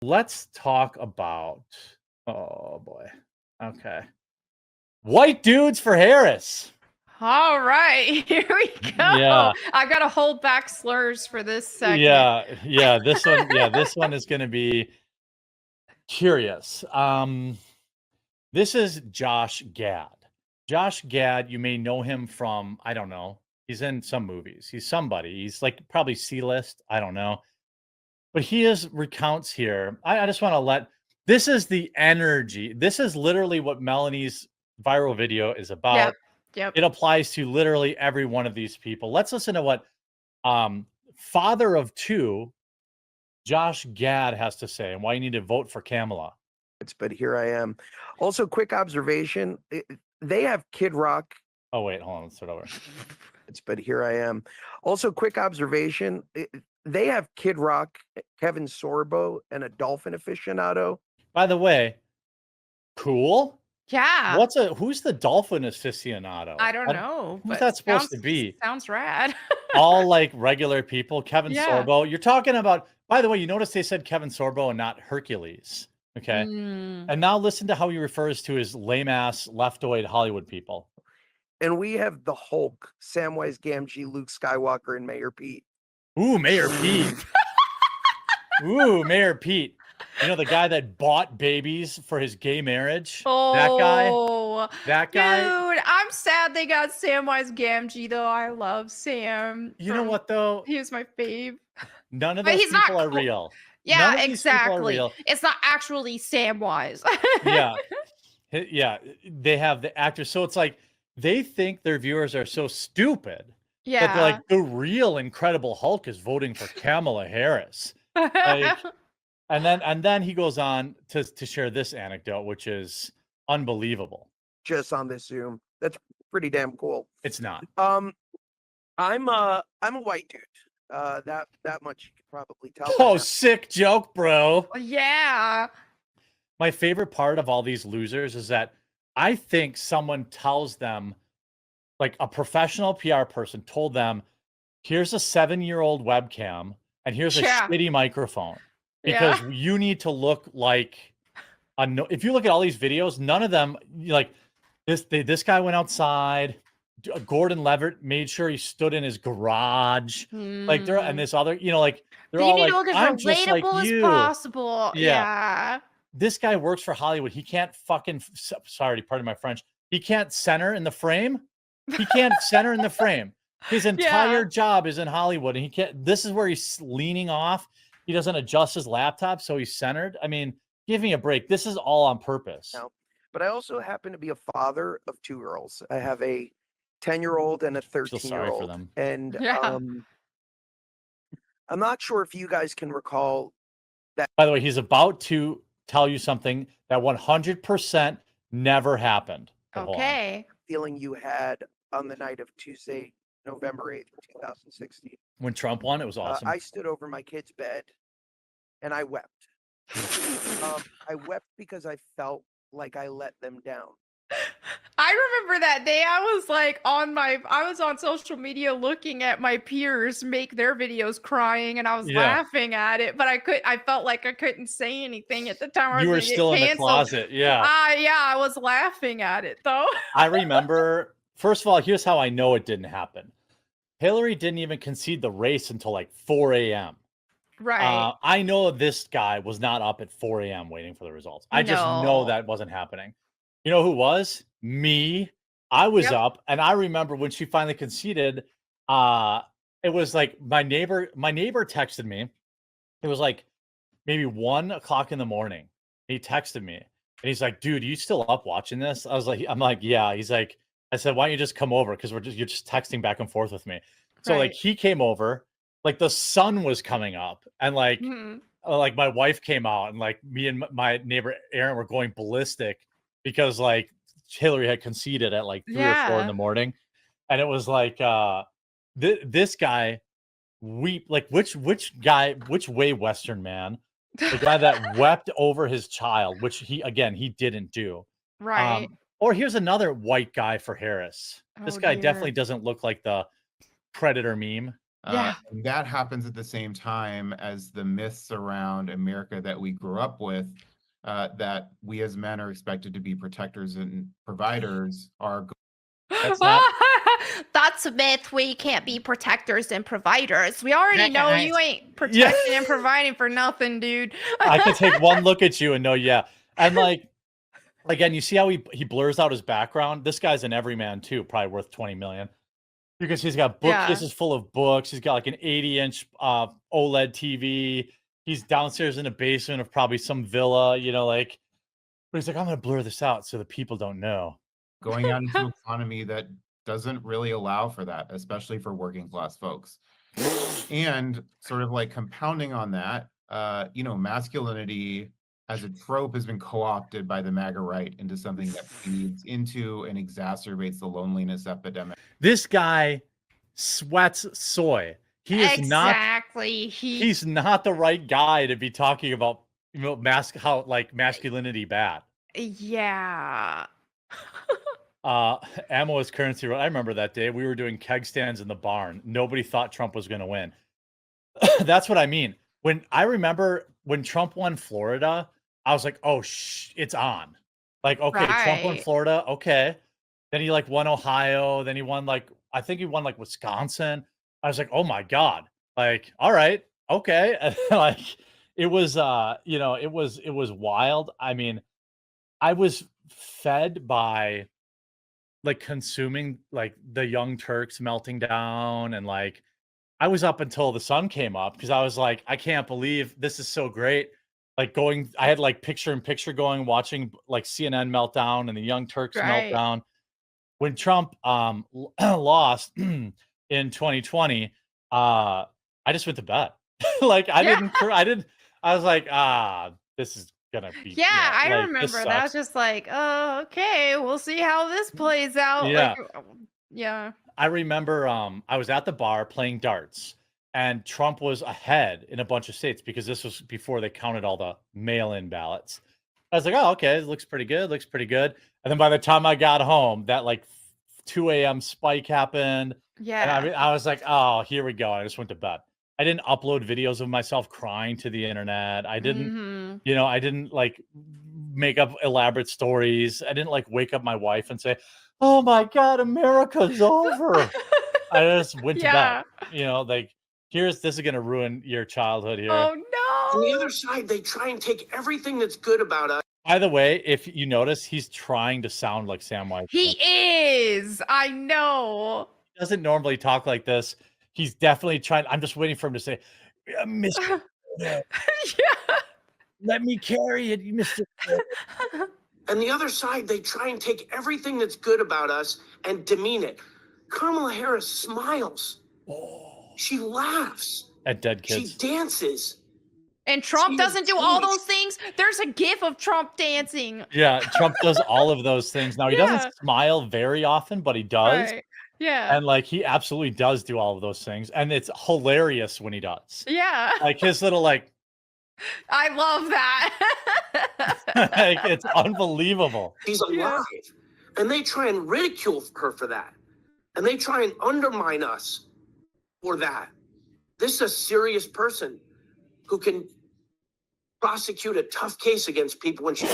Let's talk about oh boy. Okay. White dudes for Harris. All right, here we go. Yeah. I gotta hold back slurs for this segment. Yeah, this one is gonna be curious. This is Josh Gad. Josh Gad, you may know him from, I don't know, he's in some movies. He's somebody. He's like probably C-list. I don't know. But he is recounts here. I just want to this is the energy. This is literally what Melonie's viral video is about. Yep. It applies to literally every one of these people. Let's listen to what father of two, Josh Gad, has to say and why you need to vote for Kamala. But here I am. Also, quick observation. They have Kid Rock. Oh, wait, hold on. Let's start over. But here I am. Also, quick observation. They have Kid Rock, Kevin Sorbo, and a dolphin aficionado. By the way, cool. Yeah. Who's the dolphin aficionado? I don't know. Who's that supposed to be? Sounds rad. All like regular people. Kevin Sorbo. You're talking about, by the way, you notice they said Kevin Sorbo and not Hercules. Okay. And now listen to how he refers to his lame ass leftoid Hollywood people. And we have the Hulk, Samwise Gamgee, Luke Skywalker, and Mayor Pete. Ooh, Mayor Pete. Ooh, Mayor Pete. You know, the guy that bought babies for his gay marriage? That guy? That guy? Dude, I'm sad they got Samwise Gamgee, though. I love Sam. You know what, though? He was my fave. None of those people are real. Yeah, exactly. It's not actually Samwise. Yeah. Yeah. They have the actors. So it's like they think their viewers are so stupid that they're like, the real Incredible Hulk is voting for Kamala Harris. Like, and then he goes on to share this anecdote, which is unbelievable. Just on this Zoom. That's pretty damn cool. It's not. I'm a white dude. That much you can probably tell. Oh, sick joke, bro. Yeah. My favorite part of all these losers is that I think someone tells them, like a professional PR person told them, here's a 7-year-old webcam and here's a shitty microphone because you need to look like if you look at all these videos, none of them like this guy went outside. Gordon Levitt made sure he stood in his garage, like they're and this other, like they're all like, I'm just like you. As possible. Yeah. This guy works for Hollywood. He can't fucking sorry, pardon my French. He can't center in the frame. He can't center in the frame. His entire job is in Hollywood, and he can't. This is where he's leaning off. He doesn't adjust his laptop, so he's centered. I mean, give me a break. This is all on purpose. No, but I also happen to be a father of 2 girls. I have a 10-year-old and a 13-year-old. And I'm not sure if you guys can recall that. By the way, he's about to tell you something that 100% never happened. Okay. Feeling you had on the night of Tuesday, November 8th, 2016. When Trump won, it was awesome. I stood over my kid's bed and I wept. I wept because I felt like I let them down. I remember that day. I was on social media looking at my peers make their videos crying, and I was laughing at it, but I felt like I couldn't say anything at the time. You were still in the closet. Yeah. I was laughing at it though. I remember, first of all, here's how I know it didn't happen. Hillary didn't even concede the race until like 4 a.m. Right. I know this guy was not up at 4 a.m. waiting for the results. I just know that wasn't happening. You know who was? Me. I was up, and I remember when she finally conceded, it was like my neighbor texted me. It was like maybe 1 o'clock in the morning. He texted me, and he's like, dude, you still up watching this? I'm like, yeah. He's like, I said, why don't you just come over? Because you're just texting back and forth with me. So like he came over, like the sun was coming up, and like my wife came out, and like me and my neighbor Aaron were going ballistic because like Hillary had conceded at like 3 or 4 in the morning. And it was like this guy like which way Western man, the guy that wept over his child, which he didn't do. Right. Or here's another white guy for Harris. This guy definitely doesn't look like the Predator meme. Yeah. And that happens at the same time as the myths around America that we grew up with, that we as men are expected to be protectors and providers are. That's not. That's a myth. We can't be protectors and providers. We already know you ain't protecting and providing for nothing, dude. I can take one look at you and know, yeah. And like, again, you see how he blurs out his background? This guy's an everyman too, probably worth 20 million. Because he's got bookcases full of books. He's got like an 80-inch OLED TV. He's downstairs in a basement of probably some villa, you know, like, but he's like, I'm gonna blur this out so the people don't know. Going out into an economy that doesn't really allow for that, especially for working class folks. And sort of like compounding on that, you know, masculinity as a trope has been co-opted by the MAGA right into something that feeds into and exacerbates the loneliness epidemic. This guy sweats soy. He is exactly. He's not the right guy to be talking about, you know, how like masculinity bad. Yeah. Ammo is currency. I remember that day we were doing keg stands in the barn. Nobody thought Trump was going to win. That's what I mean. I remember when Trump won Florida, I was like, oh, it's on. Like, okay, Trump won Florida. Okay. Then he like won Ohio. Then he won I think he won like Wisconsin. I was like, oh my God. Like, all right. Okay. And like, it was, you know, it was wild. I mean, I was fed by like consuming like the Young Turks melting down, and like I was up until the sun came up because I was like, I can't believe this is so great. Like I had like picture in picture going, watching like CNN meltdown and the Young Turks meltdown. When Trump lost in 2020, I just went to bed. Like I was like, this is gonna be I like, remember that. I was just like, oh, okay, we'll see how this plays out. Yeah. Like, I remember I was at the bar playing darts, and Trump was ahead in a bunch of states because this was before they counted all the mail-in ballots. I was like, oh, okay, it looks pretty good, And then by the time I got home, that like 2 a.m. spike happened. Yeah. And I was like, oh, here we go. I just went to bed. I didn't upload videos of myself crying to the internet. I didn't, you know, I didn't like make up elaborate stories. I didn't like wake up my wife and say, oh my God, America's over. I just went to bed. You know, like, this is going to ruin your childhood here. Oh no. On the other side, they try and take everything that's good about us. By the way, if you notice, he's trying to sound like Sam White. He is. I know. He doesn't normally talk like this. He's definitely trying. I'm just waiting for him to say, Mr. Let me carry it, Mr. On the other side, they try and take everything that's good about us and demean it. Kamala Harris smiles. She laughs. At dead kids. She dances. And Trump doesn't do all those things. There's a gif of Trump dancing. Yeah, Trump does all of those things. Now, he doesn't smile very often, but he does. Right. Yeah. And like, he absolutely does do all of those things. And it's hilarious when he does. Yeah. Like his little like. I love that. Like, it's unbelievable. She's alive. And they try and ridicule her for that. And they try and undermine us for that. This is a serious person who can prosecute a tough case against people when she.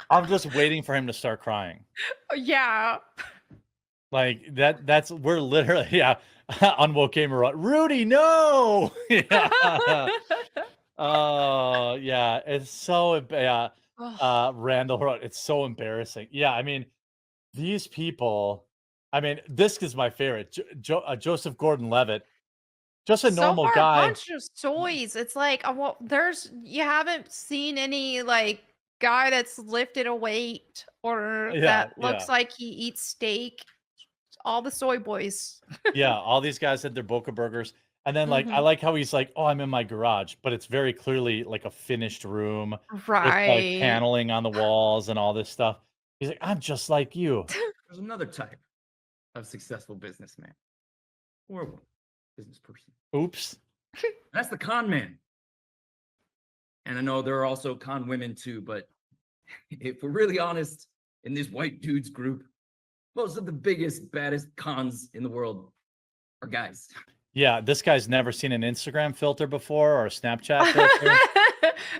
I'm just waiting for him to start crying. Yeah. Like we're literally, Unwoke Gamer, Rudy, no. Oh, yeah. It's so, Randall wrote, it's so embarrassing. Yeah. I mean, these people, I mean, this is my favorite. Joseph Gordon-Levitt, just a normal guy. A bunch of toys. It's like, well, you haven't seen any like guy that's lifted a weight or that looks like he eats steak. All the soy boys. Yeah, all these guys had their Boca burgers. And then like I like how he's like, oh, I'm in my garage, but it's very clearly like a finished room. Right. With like paneling on the walls and all this stuff. He's like, I'm just like you. There's another type of successful businessman or woman, business person. Oops. That's the con man. And I know there are also con women too, but if we're really honest, in this white dudes group, Most of the biggest, baddest cons in the world are guys. Yeah, this guy's never seen an Instagram filter before or a Snapchat filter.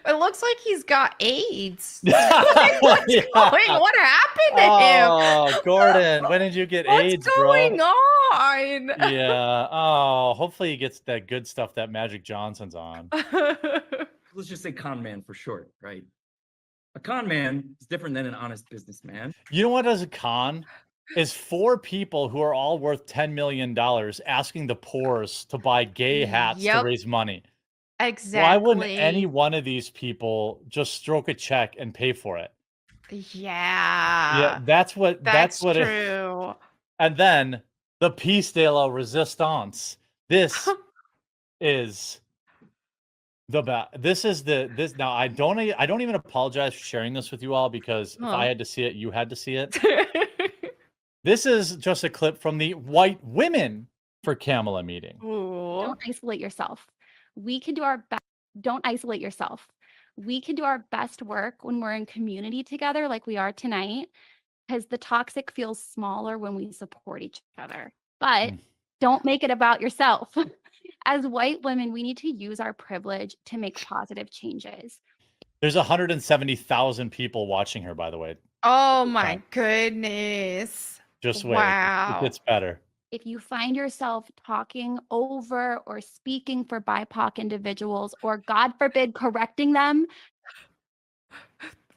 It looks like he's got AIDS. Yeah. What happened to him? Oh, Gordon, when did you get AIDS, What's bro? going on? Yeah. Oh, hopefully he gets that good stuff that Magic Johnson's on. Let's just say con man for short, right? A con man is different than an honest businessman. You know what is a con? Is 4 people who are all worth $10 million asking the poors to buy gay hats to raise money. Exactly. Why wouldn't any one of these people just stroke a check and pay for it? Yeah. That's what true. And then the piece de la resistance. This is the best. Now I don't even apologize for sharing this with you all, because if I had to see it, you had to see it. This is just a clip from the White Women for Kamala meeting. Ooh. Don't isolate yourself. We can do our best. Don't isolate yourself. We can do our best work when we're in community together, like we are tonight, because the toxic feels smaller when we support each other. But don't make it about yourself. As white women, we need to use our privilege to make positive changes. There's 170,000 people watching her, by the way. Oh my goodness. Just wait. Wow. It gets better. If you find yourself talking over or speaking for BIPOC individuals, or God forbid, correcting them.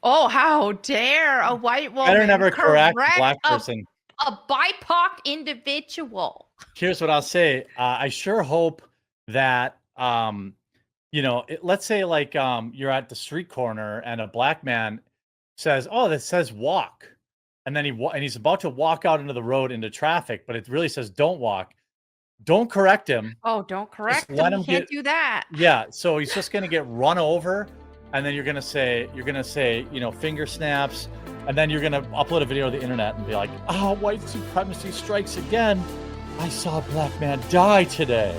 Oh, how dare a white woman Better never correct a black person. A BIPOC individual. Here's what I'll say. I sure hope that, let's say like you're at the street corner and a black man says, "Oh, that says walk." And then he's about to walk out into the road into traffic, but it really says don't walk. Don't correct him. Oh, don't correct him. Let You him can't do that. Yeah, so he's just gonna get run over, and then you're gonna say, finger snaps, and then you're gonna upload a video to the internet and be like, "Oh, white supremacy strikes again. I saw a black man die today."